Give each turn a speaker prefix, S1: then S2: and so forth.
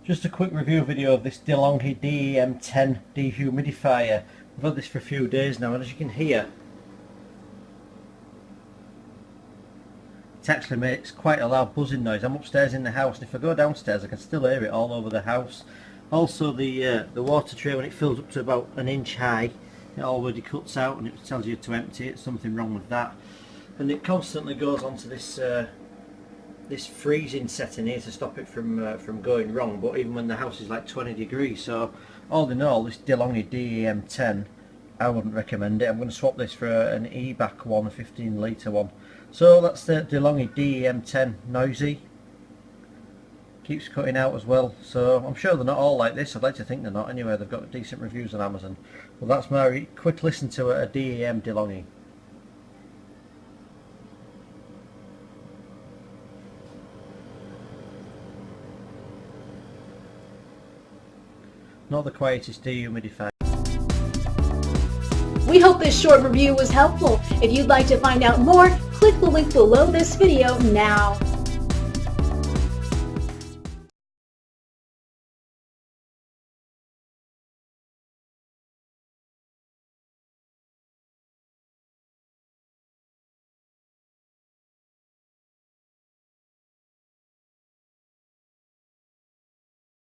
S1: Just a quick review video of this DeLonghi DEM10 dehumidifier. I've had this for a few days now, and as you can hear, it actually makes quite a loud buzzing noise. I'm upstairs in the house, and if I go downstairs I can still hear it all over the house. Also the water tray, when it fills up to about an inch high, it already cuts out and it tells you to empty it. Something wrong with that. And it constantly goes onto this this freezing setting here to stop it from going wrong, but even when the house is like 20 degrees. So all in all, this DeLonghi DEM10, I wouldn't recommend it. I'm going to swap this for an eBac one, a 15 litre one. So that's the DeLonghi DEM10. Noisy, keeps cutting out as well, so I'm sure they're not all like this. I'd like to think they're not anyway. They've got decent reviews on Amazon. Well, that's my quick listen to a DEM DeLonghi. Not the quietest dehumidifier.
S2: We hope this short review was helpful. If you'd like to find out more, click the link below this video now.